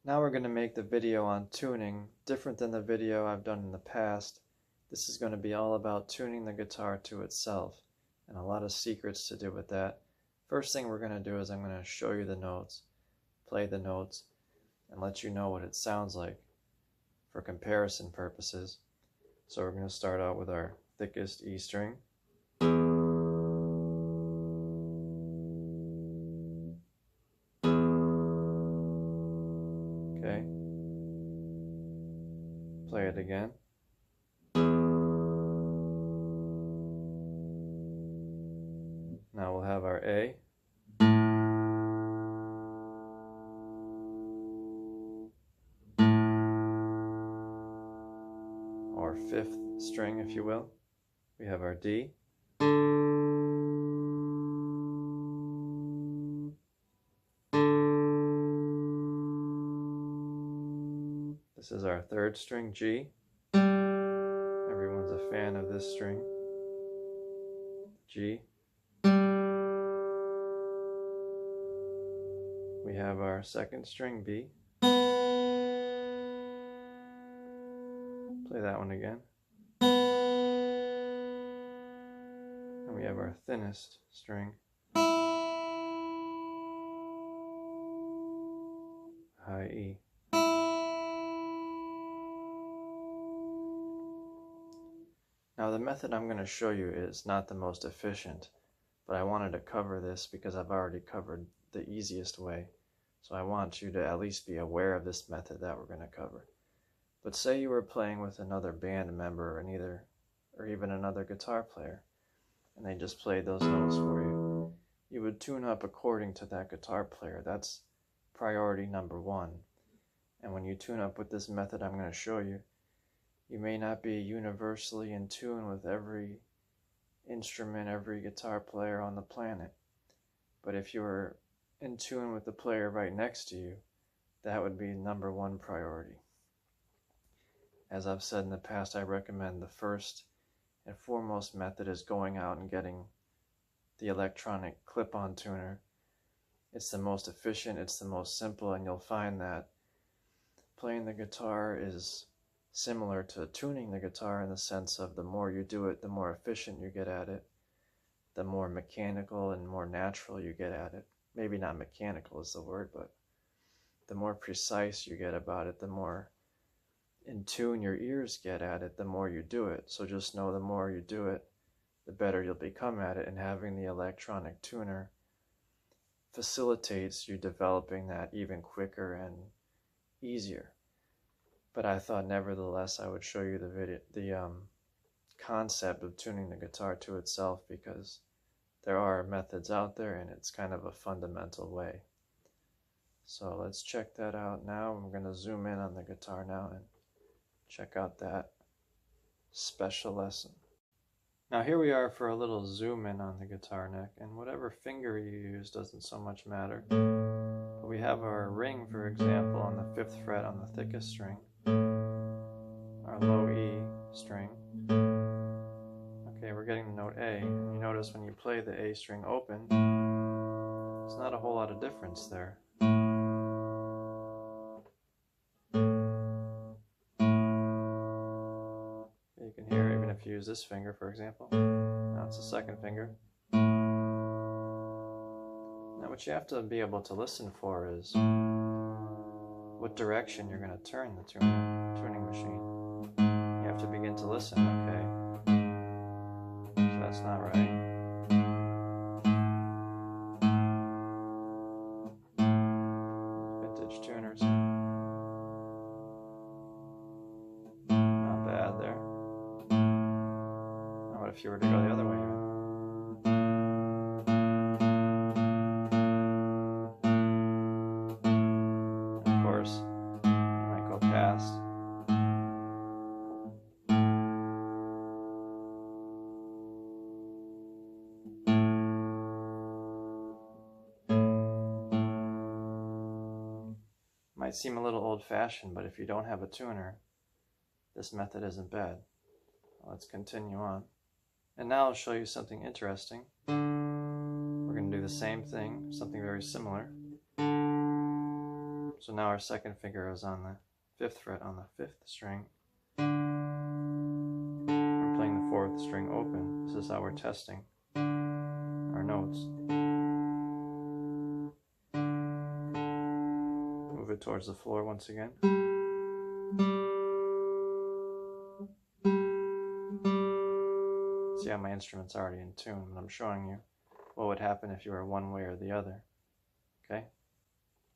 Now we're going to make the video on tuning different than the video I've done in the past. This is going to be all about tuning the guitar to itself, and a lot of secrets to do with that. First thing we're going to do is I'm going to show you the notes, play the notes, and let you know what it sounds like for comparison purposes. So we're going to start out with our thickest E string. Okay. Play it again. Now we'll have our A. Or fifth string, if you will. We have our D. This is our third string, G. Everyone's a fan of this string. G. We have our second string, B. Play that one again. And we have our thinnest string, high E. Now the method I'm going to show you is not the most efficient, but I wanted to cover this because I've already covered the easiest way. So I want you to at least be aware of this method that we're going to cover. But say you were playing with another band member or even another guitar player, and they just played those notes for you. You would tune up according to that guitar player. That's priority number one. And when you tune up with this method I'm going to show you, you may not be universally in tune with every instrument, every guitar player on the planet. But if you were in tune with the player right next to you, that would be number one priority. As I've said in the past, I recommend the first and foremost method is going out and getting the electronic clip-on tuner. It's the most efficient, it's the most simple, and you'll find that playing the guitar is similar to tuning the guitar in the sense of the more you do it, the more efficient you get at it, the more mechanical and more natural you get at it. Maybe not mechanical is the word, but the more precise you get about it, the more in tune your ears get at it, the more you do it. So just know the more you do it, the better you'll become at it, and having the electronic tuner facilitates you developing that even quicker and easier. But I thought nevertheless I would show you the concept of tuning the guitar to itself, because there are methods out there and it's kind of a fundamental way. So let's check that out now. I'm going to zoom in on the guitar now and check out that special lesson. Now here we are for a little zoom in on the guitar neck, and whatever finger you use doesn't so much matter. But we have our ring, for example, on the 5th fret on the thickest string, our low E string. Okay, we're getting the note A, and you notice when you play the A string open, there's not a whole lot of difference there. You can hear even if you use this finger, for example. Now it's the second finger. Now what you have to be able to listen for is what direction you're going to turn the tuning machine. You have to begin to listen, okay. So that's not right. Vintage tuners. Not bad there. Now what if you were to go the other way? Of course, you might go past. Might seem a little old-fashioned, but if you don't have a tuner, this method isn't bad. Let's continue on. And now I'll show you something interesting. We're going to do the same thing, something very similar. So now our second finger is on the 5th fret on the 5th string. We're playing the 4th string open. This is how we're testing our notes. Move it towards the floor once again. See how my instrument's already in tune, and I'm showing you what would happen if you were one way or the other. Okay?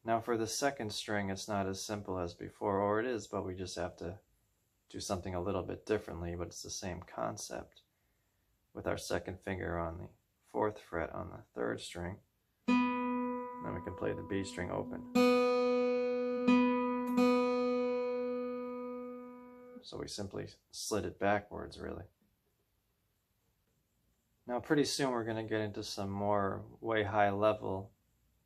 Now for the second string, it's not as simple as before, or it is, but we just have to do something a little bit differently, but it's the same concept. With our second finger on the 4th fret on the 3rd string, then we can play the B string open. So we simply slid it backwards, really. Now pretty soon we're going to get into some more way high level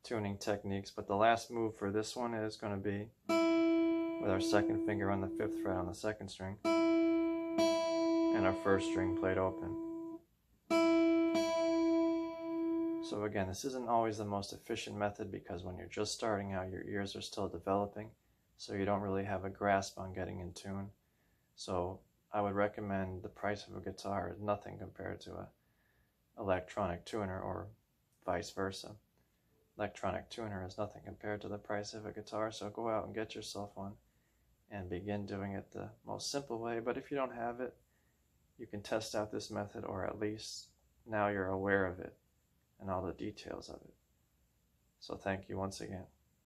tuning techniques, but the last move for this one is going to be with our second finger on the 5th fret on the 2nd string and our 1st string played open. So again, this isn't always the most efficient method because when you're just starting out, your ears are still developing, so you don't really have a grasp on getting in tune. So I would recommend the price of a guitar is nothing compared to an electronic tuner, or vice versa. Electronic tuner is nothing compared to the price of a guitar, so go out and get yourself one and begin doing it the most simple way. But if you don't have it, you can test out this method, or at least now you're aware of it and all the details of it. So thank you once again.